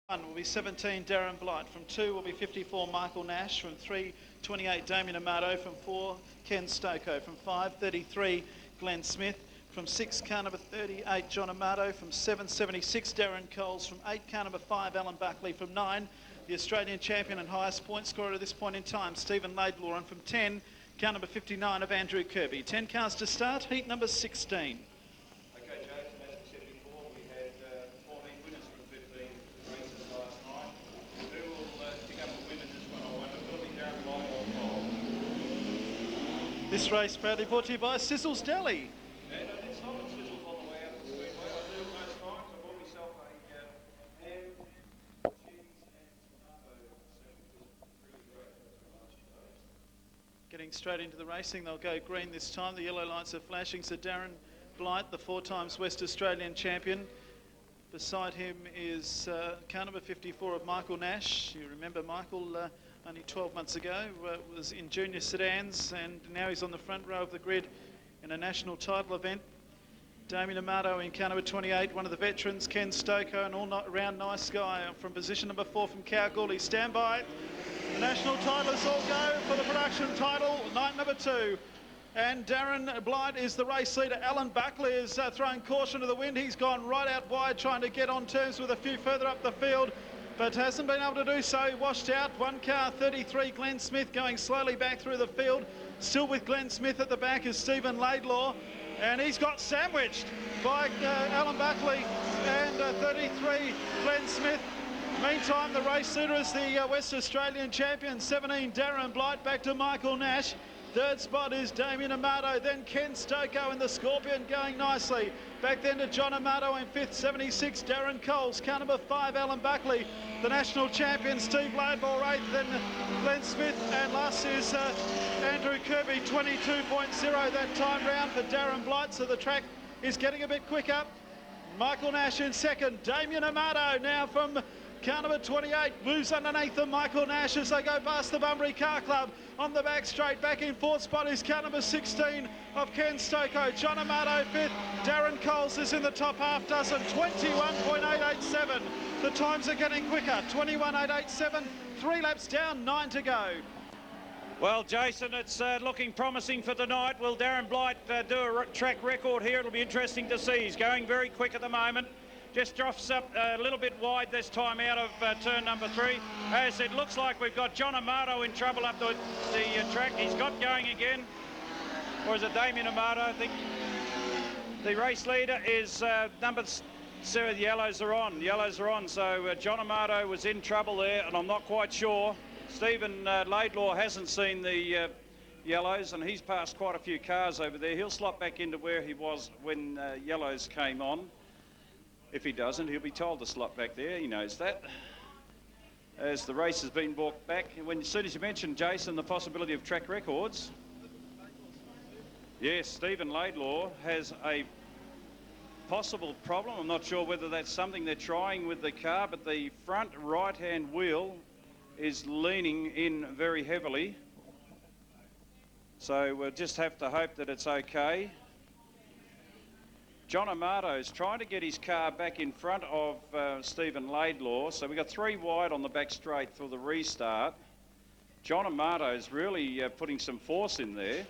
1 will be 17, Darren Blight. From 2 will be 54, Michael Nash. From 3, 28, Damien Amato. From 4, Ken Stoko. From 5, 33, Glenn Smith. From 6, car number 38, John Amato. From 7, 76, Darren Coles. From 8, car number 5, Alan Buckley. From 9, the Australian champion and highest point scorer at this point in time, Stephen Laidlaw. And from 10, car number 59 of Andrew Kirby. 10 cars to start, heat number 16. This race proudly brought to you by Sizzles Deli. Getting straight into the racing, they'll go green this time. The yellow lights are flashing, so Darren Blight, the 4 times West Australian champion. Beside him is car number 54 of Michael Nash. You remember Michael only 12 months ago was in junior sedans, and now he's on the front row of the grid in a national title event. Damien Amato in car number 28, one of the veterans, Ken Stoko, an all-round nice guy from position number 4 from Kalgoorlie. Stand by. The national titleists all go for the production title, night number 2. And Darren Blight is the race leader. Alan Buckley is throwing caution to the wind. He's gone right out wide, trying to get on terms with a few further up the field, but hasn't been able to do so. He washed out. One car, 33, Glenn Smith, going slowly back through the field. Still with Glenn Smith at the back is Stephen Laidlaw, and he's got sandwiched by Alan Buckley and 33, Glenn Smith. Meantime, the race leader is the West Australian champion, 17, Darren Blight, back to Michael Nash. Third spot is Damien Amato, then Ken Stoko in the Scorpion going nicely. Back then to John Amato in 5th, 76, Darren Coles. Car number 5, Alan Buckley. The national champion, Steve Laidlaw, 8th, then Glenn Smith. And last is Andrew Kirby, 22.0 that time round for Darren Blight. So the track is getting a bit quicker. Michael Nash in 2nd, Damien Amato now from car number 28 moves underneath them. Michael Nash as they go past the Bunbury Car Club. On the back straight, back in 4th spot is car number 16 of Ken Stoko. John Amato 5th. Darren Coles is in the top half dozen. 21.887. The times are getting quicker. 21.887. 3 laps down, 9 to go. Well, Jason, it's looking promising for tonight. Will Darren Blight do a track record here? It'll be interesting to see. He's going very quick at the moment. Just drops up a little bit wide this time out of turn number 3. As it looks like we've got John Amato in trouble up the track. He's got going again. Or is it Damien Amato? I think the race leader is number 7. The yellows are on. The yellows are on. So John Amato was in trouble there, and I'm not quite sure. Stephen Laidlaw hasn't seen the yellows, and he's passed quite a few cars over there. He'll slot back into where he was when yellows came on. If he doesn't, he'll be told to slot back there. He knows that. As the race has been walked back, as soon as you mentioned, Jason, the possibility of track records. Yes, Stephen Laidlaw has a possible problem. I'm not sure whether that's something they're trying with the car, but the front right-hand wheel is leaning in very heavily. So we'll just have to hope that it's okay. John Amato is trying to get his car back in front of Stephen Laidlaw. So we've got 3 wide on the back straight for the restart. John Amato is really putting some force in there.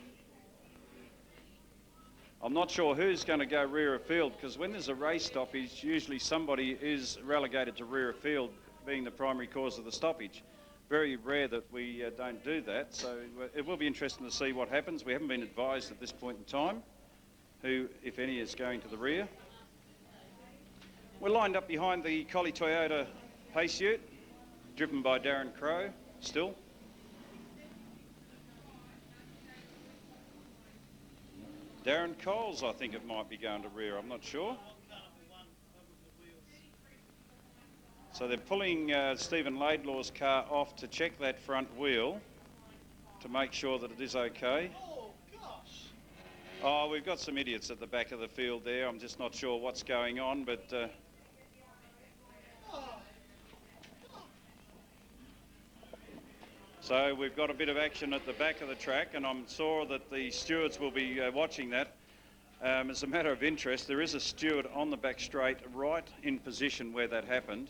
I'm not sure who's going to go rear of field, because when there's a race stoppage, usually somebody is relegated to rear of field, being the primary cause of the stoppage. Very rare that we don't do that. So it will be interesting to see what happens. We haven't been advised at this point in time who, if any, is going to the rear. We're lined up behind the Collie Toyota Pace Ute, driven by Darren Crowe, still. Darren Coles, I think it might be going to rear, I'm not sure. So they're pulling Stephen Laidlaw's car off to check that front wheel to make sure that it is okay. Oh, we've got some idiots at the back of the field there. I'm just not sure what's going on, but... So we've got a bit of action at the back of the track, and I'm sure that the stewards will be watching that. As a matter of interest, there is a steward on the back straight right in position where that happened.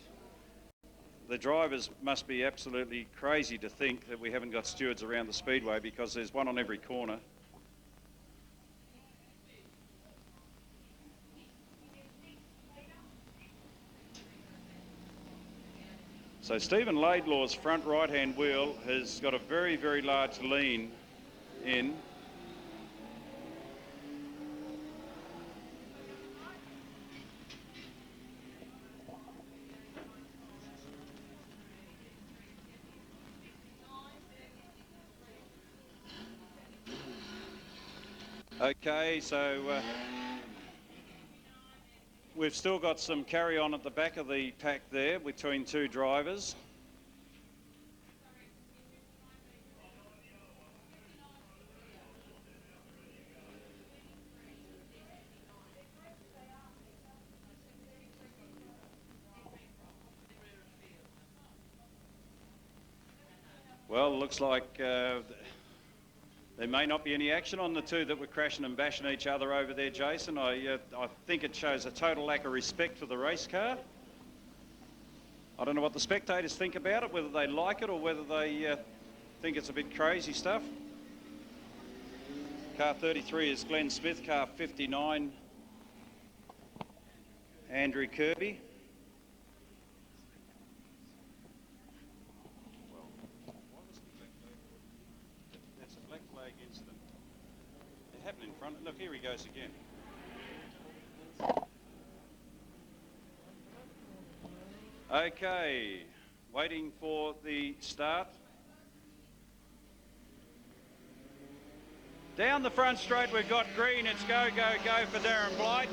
the drivers must be absolutely crazy to think that we haven't got stewards around the speedway, because there's one on every corner. So Stephen Laidlaw's front right-hand wheel has got a very, very large lean in. Okay, so we've still got some carry on at the back of the pack there between two drivers. Well, looks like there may not be any action on the two that were crashing and bashing each other over there, Jason. I think it shows a total lack of respect for the race car. I don't know what the spectators think about it, whether they like it or whether they think it's a bit crazy stuff. Car 33 is Glenn Smith, car 59, Andrew Kirby. Happened in front. Look, here he goes again. Okay, waiting for the start. Down the front straight, we've got green. It's go, go, go for Darren Blight.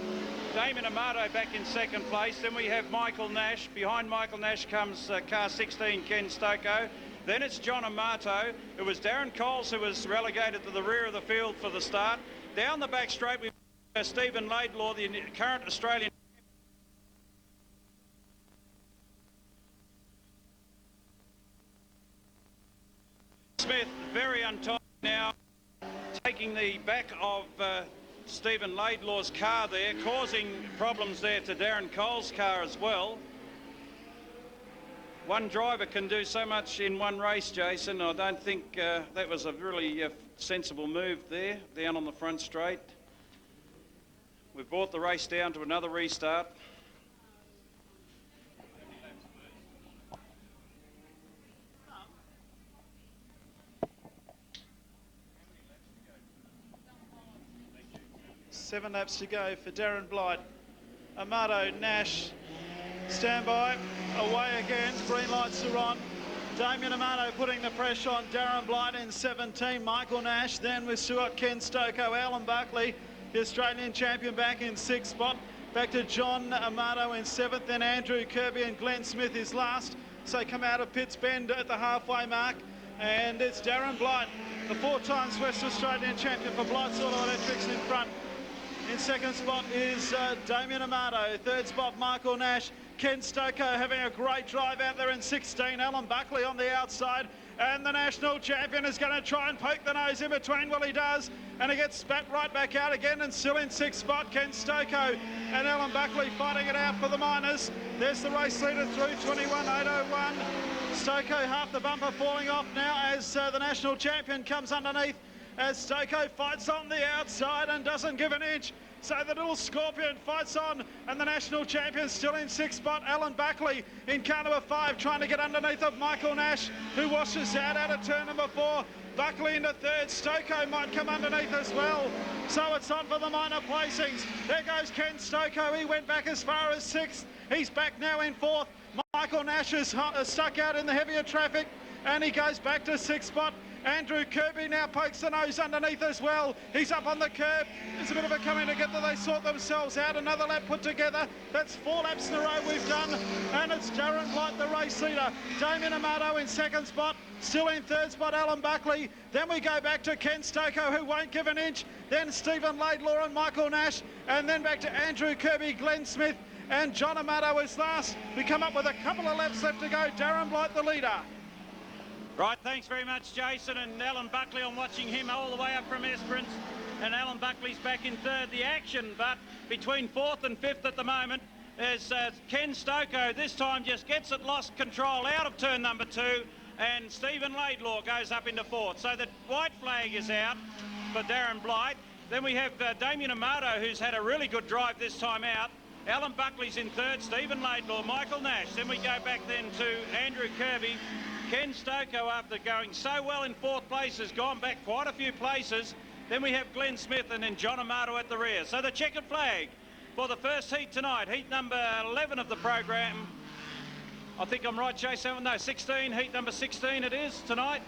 Damien Amato back in second place. Then we have Michael Nash. Behind Michael Nash comes car 16, Ken Stoko. Then it's John Amato. It was Darren Coles who was relegated to the rear of the field for the start. Down the back straight, we've got Stephen Laidlaw, the current Australian. Smith, very untidy now, taking the back of Stephen Laidlaw's car there, causing problems there to Darren Cole's car as well. One driver can do so much in one race, Jason. I don't think that was a really sensible move there, down on the front straight. We've brought the race down to another restart. Seven laps to go for Darren Blight. Amato, Nash, stand by, away again, green lights are on. Damien Amato putting the pressure on Darren Blight in 17, Michael Nash, then with Stuart Ken Stoko, Alan Buckley, the Australian champion, back in 6th spot. Back to John Amato in 7th, then Andrew Kirby and Glenn Smith is last. So come out of Pitts Bend at the halfway mark, and it's Darren Blight, the 4 times West Australian champion for Blight's Auto Electrics in front. In 2nd spot is Damien Amato. 3rd spot, Michael Nash. Ken Stoko having a great drive out there in 16. Alan Buckley on the outside. And the national champion is going to try and poke the nose in between. Well, he does. And he gets spat right back out again, and still in 6th spot, Ken Stoko and Alan Buckley fighting it out for the minors. There's the race leader through, 21.801. Stoko half the bumper falling off now as the national champion comes underneath, as Stoko fights on the outside and doesn't give an inch. So the little Scorpion fights on, and the national champion still in 6th spot, Alan Buckley in car number 5, trying to get underneath of Michael Nash, who washes out of turn number 4. Buckley into 3rd, Stoko might come underneath as well. So it's on for the minor placings. There goes Ken Stoko, he went back as far as 6th. He's back now in 4th. Michael Nash is stuck out in the heavier traffic, and he goes back to 6th spot. Andrew Kirby now pokes the nose underneath as well. He's up on the curb. It's a bit of a coming together. They sort themselves out. Another lap put together. That's 4 laps in a row we've done. And it's Darren Blight, the race leader. Damien Amato in 2nd spot. Still in 3rd spot, Alan Buckley. Then we go back to Ken Stoko, who won't give an inch. Then Stephen Laidlaw and Michael Nash. And then back to Andrew Kirby, Glenn Smith, and John Amato is last. We come up with a couple of laps left to go. Darren Blight, the leader. Right, thanks very much, Jason. And Alan Buckley, I'm watching him all the way up from Esperance. And Alan Buckley's back in 3rd. The action, but between 4th and 5th at the moment as Ken Stoko this time just gets it, lost control out of turn number 2, and Stephen Laidlaw goes up into 4th. So the white flag is out for Darren Blight. Then we have Damien Amato, who's had a really good drive this time out. Alan Buckley's in 3rd, Stephen Laidlaw, Michael Nash. Then we go back then to Andrew Kirby. Ken Stoko, after going so well in 4th place, has gone back quite a few places. Then we have Glenn Smith and then John Amato at the rear. So the checkered flag for the first heat tonight, heat number 11 of the program. I think I'm right, Jason. No, 16, heat number 16 it is tonight.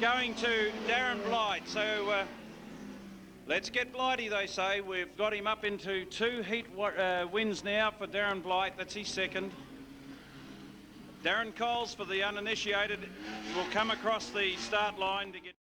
Going to Darren Blight. So let's get Blighty, they say. We've got him up into 2 heat wins now for Darren Blight. That's his 2nd. Darren Coles, for the uninitiated, will come across the start line to get...